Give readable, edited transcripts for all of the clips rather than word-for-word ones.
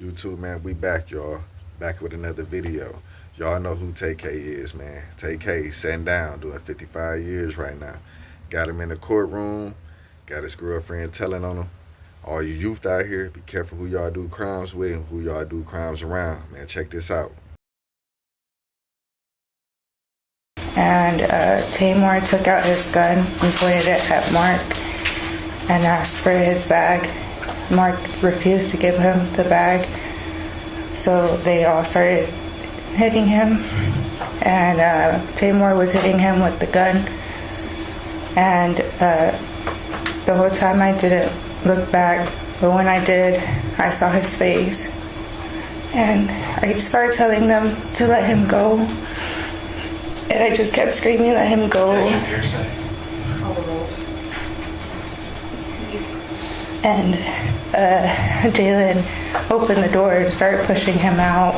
YouTube, man, we back, y'all. Back with another video. Y'all know who Tay-K is, man. Tay-K sitting down, doing 55 years right now. Got him in the courtroom. Got his girlfriend telling on him. All you youth out here, be careful who y'all do crimes with and who y'all do crimes around. Man, check this out. And Tamar took out his gun and pointed it at Mark and asked for his bag. Mark refused to give him the bag, so they all started hitting him, and Tamar was hitting him with the gun, and the whole time I didn't look back, but when I did, I saw his face, and I started telling them to let him go, and I just kept screaming, let him go. And Jalen opened the door and started pushing him out.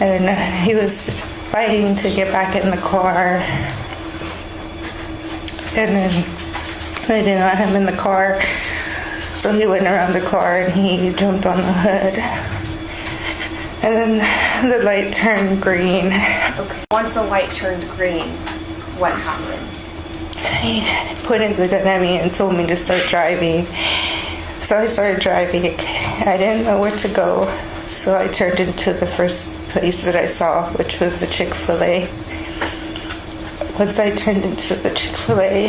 And he was fighting to get back in the car. And then I didn't let him in the car. So he went around the car and he jumped on the hood. And then the light turned green. Okay. Once the light turned green, what happened? He pointed the gun at me and told me to start driving. So I started driving. I didn't know where to go, so I turned into the first place that I saw, which was the Chick-fil-A. Once I turned into the Chick-fil-A,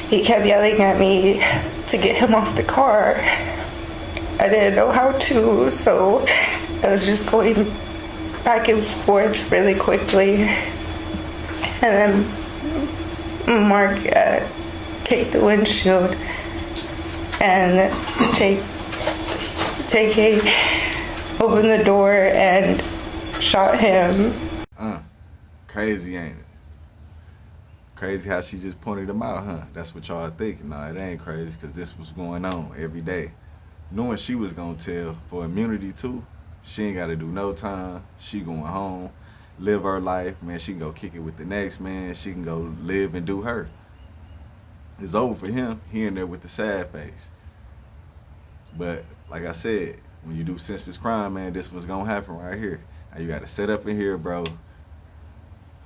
he kept yelling at me to get him off the car. I didn't know how to, so I was just going back and forth really quickly. And then Mark kicked the windshield, and Tay-K opened the door and shot him. Crazy, ain't it? Crazy how she just pointed him out, huh? That's what y'all thinking. Nah, it ain't crazy, because this was going on every day. Knowing she was going to tell for immunity, too. She ain't got to do no time. She going home, live her life. Man, she can go kick it with the next man. She can go live and do her. It's over for him. He in there with the sad face. But like I said, when you do senseless crime, man, this was gonna happen right here. Now you gotta set up in here, bro.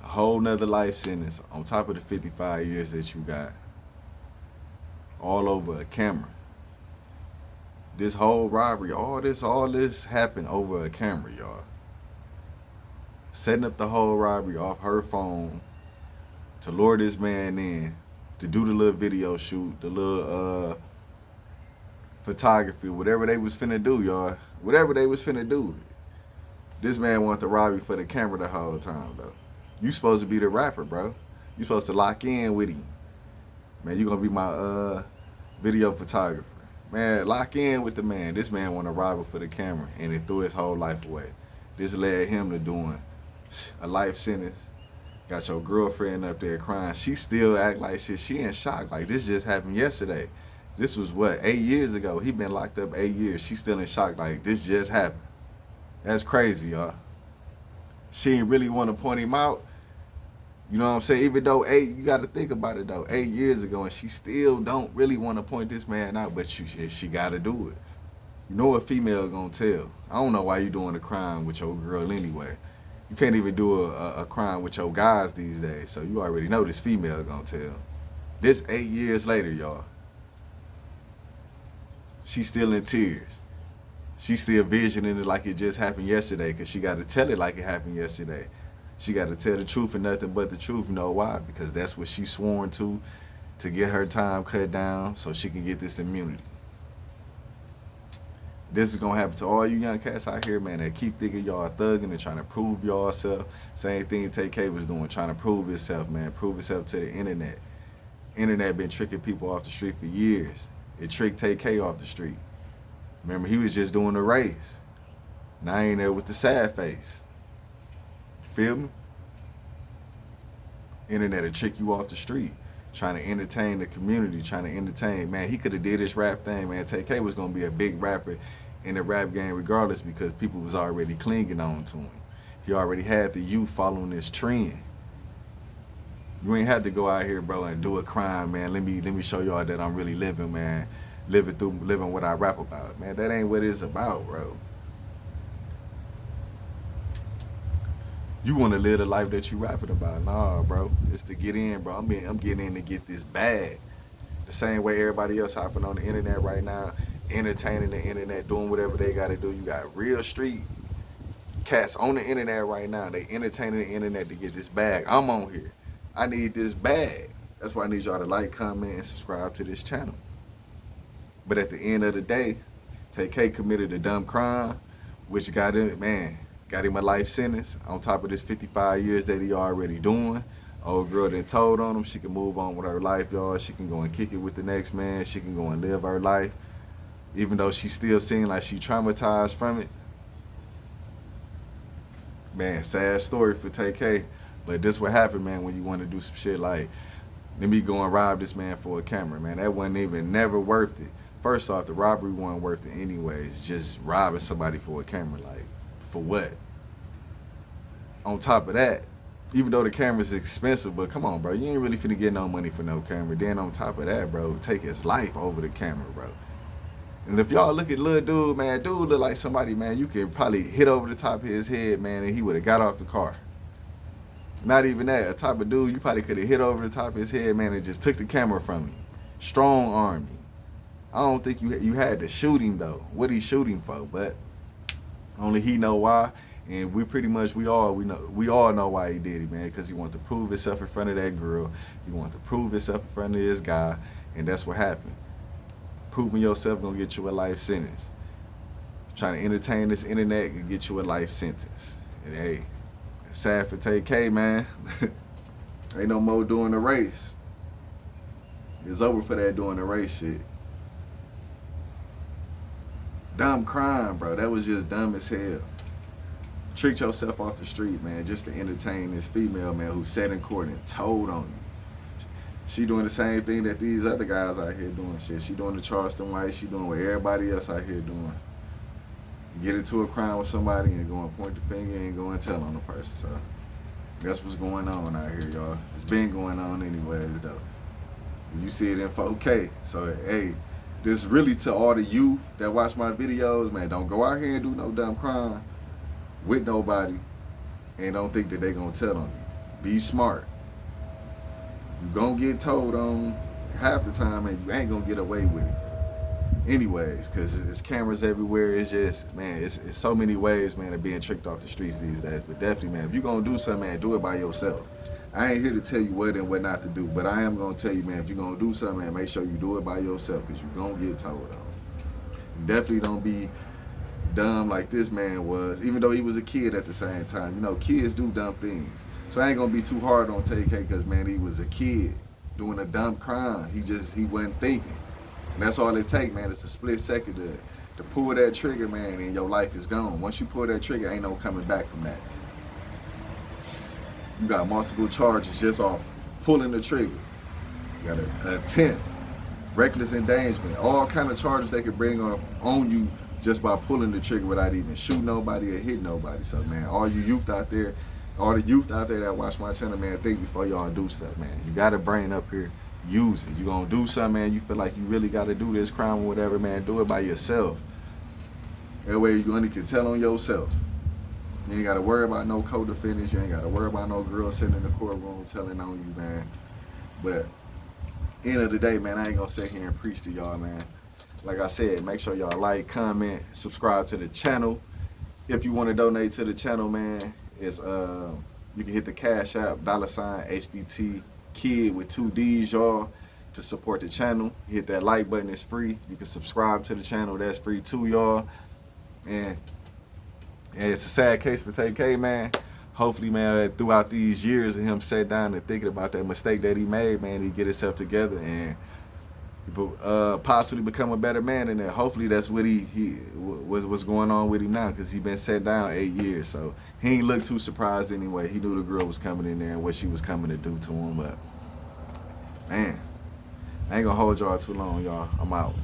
A whole nother life sentence on top of the 55 years that you got. All over a camera. This whole robbery, all this happened over a camera, y'all. Setting up the whole robbery off her phone to lure this man in, to do the little video shoot, the little photography, whatever they was finna do, y'all. Whatever they was finna do. This man wanted to rob you for the camera the whole time, though. You supposed to be the rapper, bro. You supposed to lock in with him. Man, you gonna be my video photographer. Man, lock in with the man. This man want to rob her for the camera, and it threw his whole life away. This led him to doing a life sentence. Got your girlfriend up there crying. She still act like shit. She in shock. Like, this just happened yesterday. This was what, 8 years ago? He been locked up 8 years. She still in shock. Like, this just happened. That's crazy, y'all. She ain't really want to point him out. You know what I'm saying? Even though you got to think about it though. 8 years ago, and she still don't really want to point this man out, but she got to do it. You know what female gonna tell? I don't know why you doing a crime with your girl anyway. You can't even do a crime with your guys these days, so you already know this female gonna tell. This 8 years later, y'all. She's still in tears. She's still visioning it like it just happened yesterday, because she got to tell it like it happened yesterday. She got to tell the truth and nothing but the truth. You know why? Because that's what she sworn to get her time cut down so she can get this immunity. This is going to happen to all you young cats out here, man, that keep thinking y'all thugging and trying to prove y'all self. Same thing Tay-K was doing, trying to prove himself, man. Prove himself to the internet. Internet been tricking people off the street for years. It tricked Tay-K off the street. Remember, he was just doing the race. Now he ain't there with the sad face. Feel me? Internet will trick you off the street, trying to entertain the community, trying to entertain. Man, he could have did this rap thing, man. Tay-K was going to be a big rapper in the rap game regardless, because people was already clinging on to him. He already had the youth following this trend. You ain't had to go out here, bro, and do a crime, man. Let me show y'all that I'm really living, man. living what I rap about. Man, that ain't what it's about, bro. You want to live the life that you rapping about. Nah, bro. It's to get in, bro. I'm getting in to get this bag. The same way everybody else hopping on the internet right now, entertaining the internet, doing whatever they got to do. You got real street cats on the internet right now. They entertaining the internet to get this bag. I'm on here. I need this bag. That's why I need y'all to like, comment, and subscribe to this channel. But at the end of the day, Tay-K committed a dumb crime, which got him a life sentence on top of this 55 years that he already doing. Old girl done told on him she can move on with her life, y'all. She can go and kick it with the next man. She can go and live her life. Even though she still seems like she traumatized from it. Man, sad story for Tay-K. But this what happened, man, when you want to do some shit like, let me go and rob this man for a camera, man. That wasn't even never worth it. First off, the robbery wasn't worth it anyways. Just robbing somebody for a camera, like, for what? On top of that, even though the camera's expensive, but come on, bro, you ain't really finna get no money for no camera. Then on top of that, bro, take his life over the camera, bro. And if y'all look at little dude, man, dude look like somebody, man, you could probably hit over the top of his head, man, and he would have got off the car. Not even that, a type of dude you probably could have hit over the top of his head, man, and just took the camera from him. Strong arm him. I don't think you had to shoot him though. What he shooting for? But only he know why. And we all know why he did it, man. Because he wanted to prove himself in front of that girl. He wanted to prove himself in front of this guy, and that's what happened. Proving yourself gonna get you a life sentence. Trying to entertain this internet can get you a life sentence. And hey, sad for Tay-K, man. Ain't no more doing the race. It's over for that doing the race shit. Dumb crime, bro. That was just dumb as hell. Tricked yourself off the street, man, just to entertain this female, man, who sat in court and told on you. She doing the same thing that these other guys out here doing. Shit, she doing the Charleston White. She doing what everybody else out here doing. Get into a crime with somebody and go and point the finger and go and tell on the person. So that's what's going on out here, y'all. It's been going on anyways, though. You see it in 4K. So, hey, this really to all the youth that watch my videos, man, don't go out here and do no dumb crime with nobody and don't think that they gonna tell on you. Be smart. You gonna get told on half the time and you ain't gonna get away with it. Anyways, because there's cameras everywhere. It's just, man, it's so many ways, man, of being tricked off the streets these days. But definitely, man, if you gonna do something, man, do it by yourself. I ain't here to tell you what and what not to do, but I am gonna tell you, man, if you're gonna do something, man, make sure you do it by yourself, because you're gonna get told on. Definitely don't be dumb like this man was, even though he was a kid at the same time. You know, kids do dumb things. So I ain't gonna be too hard on Tay-K, because, man, he was a kid doing a dumb crime. He wasn't thinking. And that's all it takes, man. It's a split second to pull that trigger, man, and your life is gone. Once you pull that trigger, ain't no coming back from that. You got multiple charges just off pulling the trigger. You got an attempt, reckless endangerment, all kind of charges they could bring on you just by pulling the trigger without even shooting nobody or hitting nobody. So, man, all you youth out there, all the youth out there that watch my channel, man, think before y'all do stuff, man. You got a brain up here. Use it. You gonna do something, man, you feel like you really gotta do this crime or whatever, man, do it by yourself. That way you only can tell on yourself. You ain't gotta worry about no co-defendants. You ain't gotta worry about no girl sitting in the courtroom telling on you, man. But end of the day, man, I ain't gonna sit here and preach to y'all, man. Like I said, make sure y'all like, comment, subscribe to the channel. If you want to donate to the channel, man, it's you can hit the Cash App, $HBT Kid with 2 D's, y'all, to support the channel. Hit that like button, it's free. You can subscribe to the channel, that's free too, y'all. And it's a sad case for Tay-K, man. Hopefully, man, throughout these years of him sat down and thinking about that mistake that he made, man, he get himself together and possibly become a better man. And then hopefully that's what what's going on with him now, because he been set down 8 years. So he ain't look too surprised anyway. He knew the girl was coming in there and what she was coming to do to him. But man, I ain't gonna hold y'all too long, y'all. I'm out.